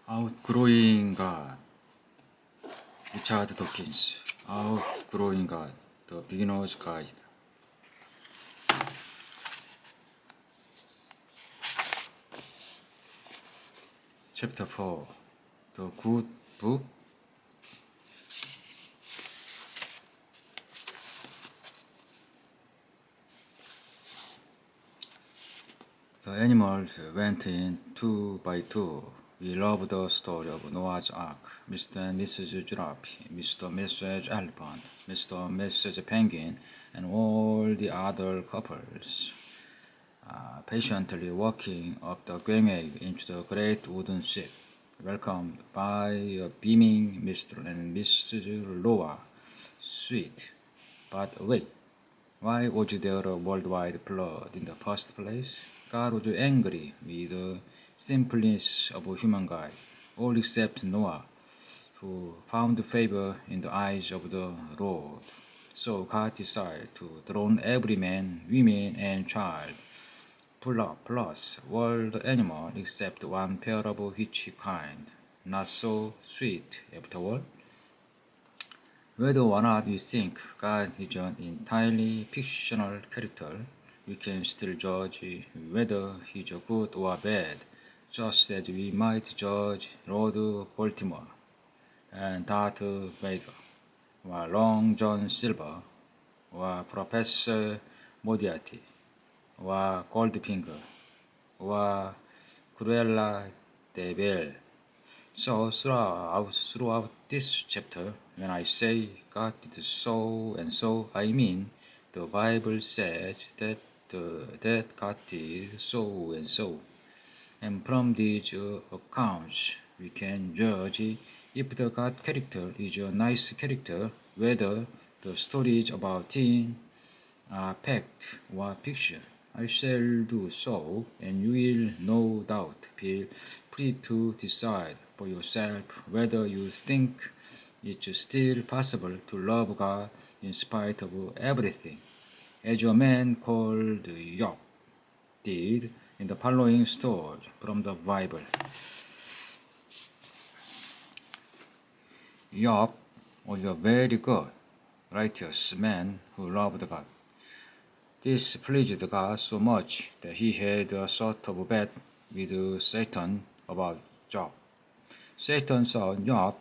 Outgrowing God, Richard Dawkins. Outgrowing God, The Beginner's Guide. Chapter 4, The Good Book. The animals went in 2 by 2. We love the story of Noah's Ark, Mr. and Mrs. Giraffe, Mr. and Mrs. Elephant, Mr. and Mrs. Penguin, and all the other couples. Patiently walking up the gangway into the great wooden ship, welcomed by a beaming Mr. and Mrs. Loa. Sweet. But wait, why was there a worldwide flood in the first place? God was angry with the simpleness of humankind, all except Noah, who found favor in the eyes of the Lord. So God decided to drown every man, woman, and child, plus world animal except one pair of which kind, not so sweet after all. Whether or not we think God is an entirely fictional character, we can still judge whether he's good or bad, just as we might judge Lord Baltimore, and Darth Vader, or Long John Silver, or Professor Moriarty, or Goldfinger, or Cruella de Vil. So throughout this chapter, when I say God did so and so, I mean the Bible says that God did so and so. And from these accounts, we can judge if the God character is a nice character, whether the stories about him are fact or fiction. I shall do so, and you will no doubt feel free to decide for yourself whether you think it's still possible to love God in spite of everything, as a man called Job did in the following story from the Bible. Job was a very good, righteous man who loved God. This pleased God so much that he had a sort of bet with Satan about Job. Satan saw Job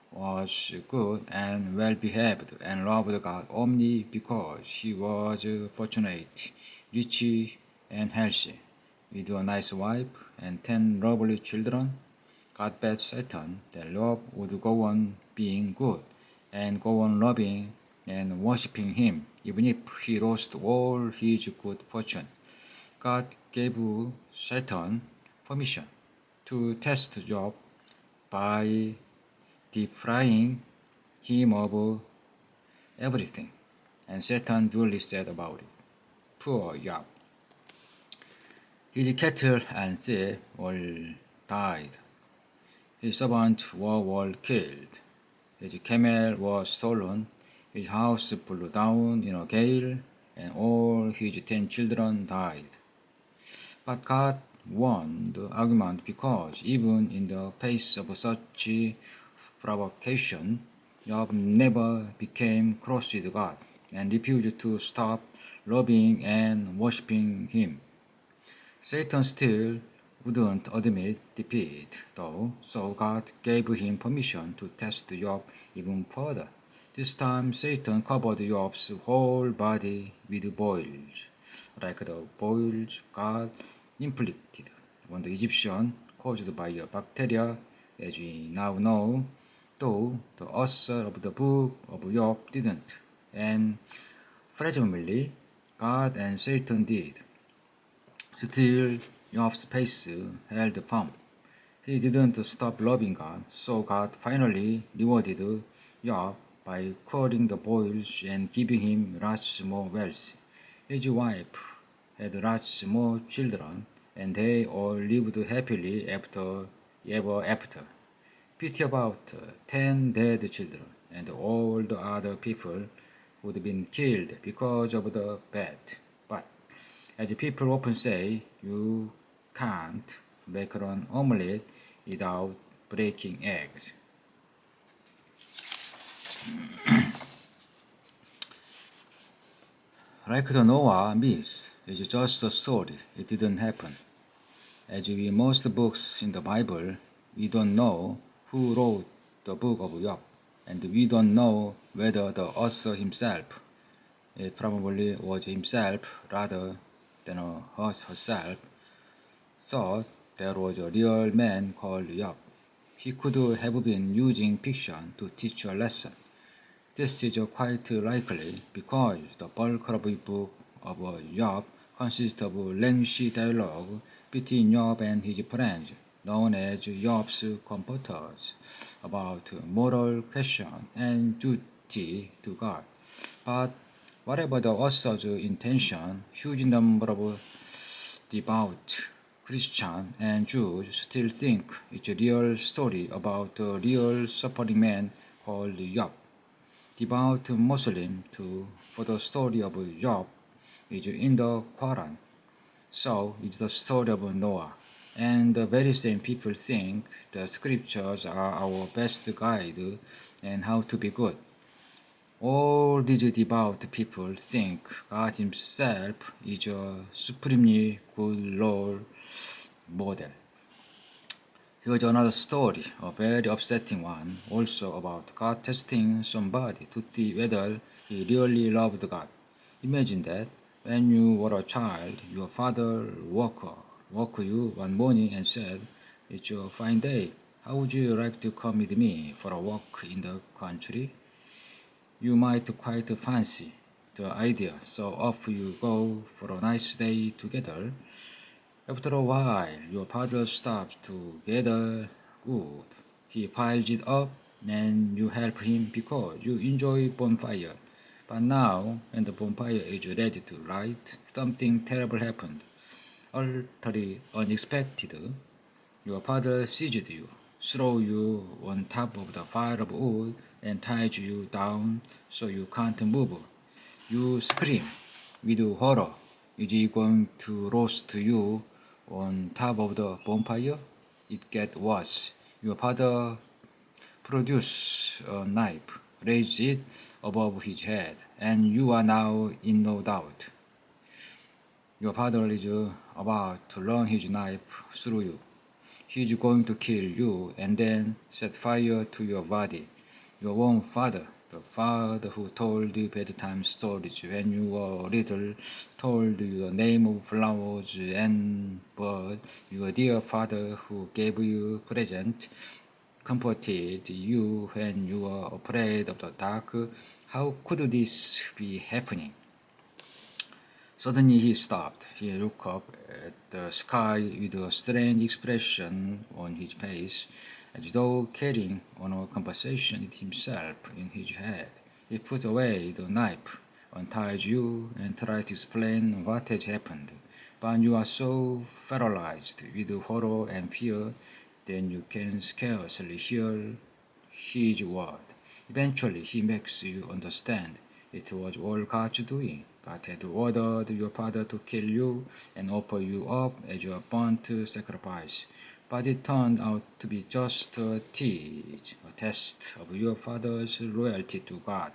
was good and well-behaved and loved God only because he was fortunate, rich, and healthy, with a nice wife and 10 lovely children. God bet Satan that Job would go on being good and go on loving and worshipping him, even if he lost all his good fortune. God gave Satan permission to test Job by depriving him of everything, and Satan duly said about it, "Poor Job. His cattle and sheep all died. His servants were all killed. His camel was stolen. His house blew down in a gale, and all his 10 children died." But God won the argument because even in the face of such provocation, Job never became cross with God and refused to stop loving and worshipping him. Satan still wouldn't admit defeat, though, so God gave him permission to test Job even further. This time, Satan covered Job's whole body with boils, like the boils God inflicted on the Egyptian caused by a bacteria, as we now know, though the author of the book of Job didn't, and presumably God and Satan did. Still, Job's face held firm. He didn't stop loving God, so God finally rewarded Job by curing the boils and giving him lots more wealth. His wife had lots more children, and they all lived happily ever after. Pity about 10 dead children and all the other people who'd been killed because of the bat. But, as people often say, you can't make an omelette without breaking eggs. Like the Noah myth, it's just a story. It didn't happen. As with most books in the Bible, we don't know who wrote the book of Job, and we don't know whether the author himself, it probably was himself rather than herself, thought there was a real man called Job. He could have been using fiction to teach a lesson. This is quite likely because the bulk of the book of Job consists of lengthy dialogue between Job and his friends, known as Job's comforters, about moral questions and duty to God. But whatever the author's intention, huge number of devout Christians and Jews still think it's a real story about a real suffering man called Job. Devout Muslim too, for the story of Job is in the Quran. So it's the story of Noah. And the very same people think the scriptures are our best guide and how to be good. All these devout people think God himself is a supremely good role model. Here's another story, a very upsetting one, also about God testing somebody to see whether he really loved God. Imagine that when you were a child, your father woke you one morning and said, "It's a fine day. How would you like to come with me for a walk in the country?" You might quite fancy the idea, so off you go for a nice day together. After a while, your father stops to gather wood. He piles it up and you help him because you enjoy bonfire. But now, when the bonfire is ready to light, something terrible happened. Utterly unexpected. Your father seized you, throws you on top of the fire of wood, and ties you down so you can't move. You scream with horror. Is he going to roast you on top of the bonfire? It gets worse. Your father produces a knife, raises it above his head, and you are now in no doubt. Your father is about to run his knife through you. He is going to kill you and then set fire to your body. Your own father, the father who told you bedtime stories when you were little, told you the name of flowers and birds. Your dear father who gave you presents, comforted you when you were afraid of the dark. How could this be happening? Suddenly he stopped. He looked up at the sky with a strange expression on his face, as though carrying on a conversation with himself in his head. He put away the knife, untied you, and tried to explain what had happened. But you are so paralyzed with horror and fear that you can scarcely hear his word. Eventually, he makes you understand it was all God's doing. God had ordered your father to kill you and offer you up as a burnt sacrifice. But it turned out to be just a test of your father's loyalty to God.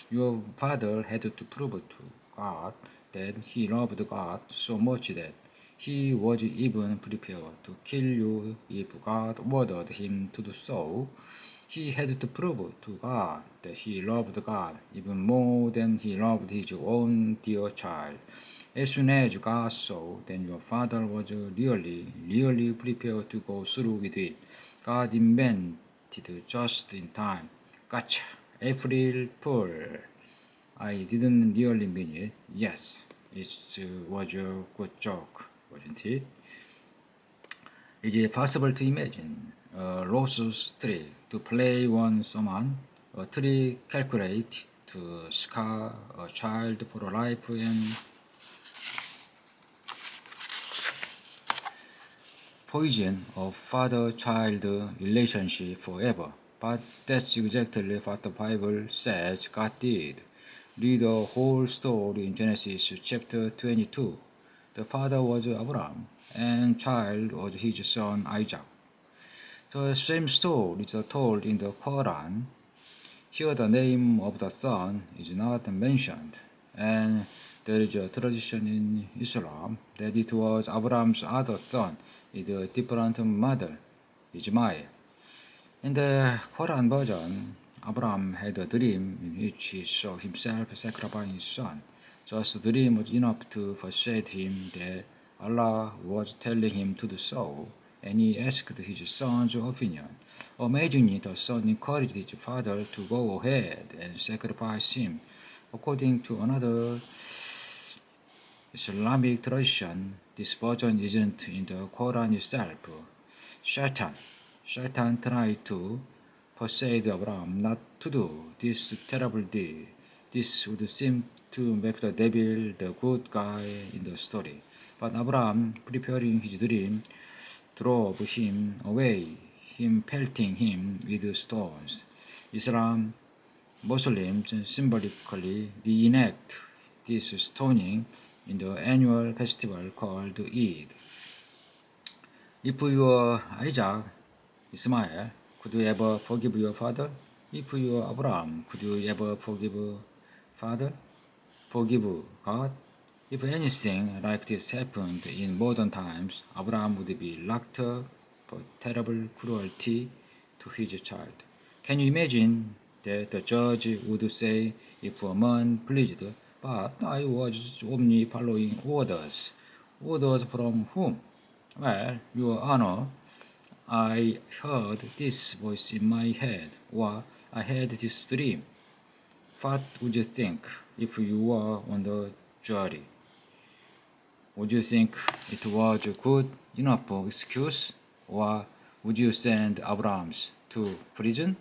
Your father had to prove to God that he loved God so much that he was even prepared to kill you if God ordered him to do so. He had to prove to God that he loved God even more than he loved his own dear child. As soon as God saw that your father was really prepared to go through with it, God invented just in time. Gotcha! April Fool! I didn't really mean it. Yes, it was a good joke, wasn't it? Is it possible to imagine a lawsuit trick to play on someone? A trick calculated to scar a child for life and poison a father-child relationship forever. But that's exactly what the Bible says God did. Read the whole story in Genesis chapter 22. The father was Abraham, and child was his son Isaac. The same story is told in the Quran. Here the name of the son is not mentioned, and there is a tradition in Islam that it was Abraham's other son with a different mother, Ismail. In the Quran version, Abraham had a dream in which he saw himself sacrificing his son. Just the dream was enough to persuade him that Allah was telling him to do so, and he asked his son's opinion. Amazingly, the son encouraged his father to go ahead and sacrifice him. According to another Islamic tradition, this version isn't in the Quran itself. Shaitan tried to persuade Abraham not to do this terrible deed. This would seem to make the devil the good guy in the story. But Abraham, preparing his dream, drove him away, him pelting him with stones. Islam Muslims symbolically reenact this stoning in the annual festival called Eid. If you were Isaac, Ismail, could you ever forgive your father? If you were Abraham, could you ever forgive father? Forgive God? If anything like this happened in modern times, Abraham would be locked up for terrible cruelty to his child. Can you imagine that the judge would say, if a man pleased, but I was only following orders. Orders from whom? Well, Your Honor, I heard this voice in my head, or I had this dream. What would you think if you were on the jury? Would you think it was a good enough excuse, or would you send Abraham to prison?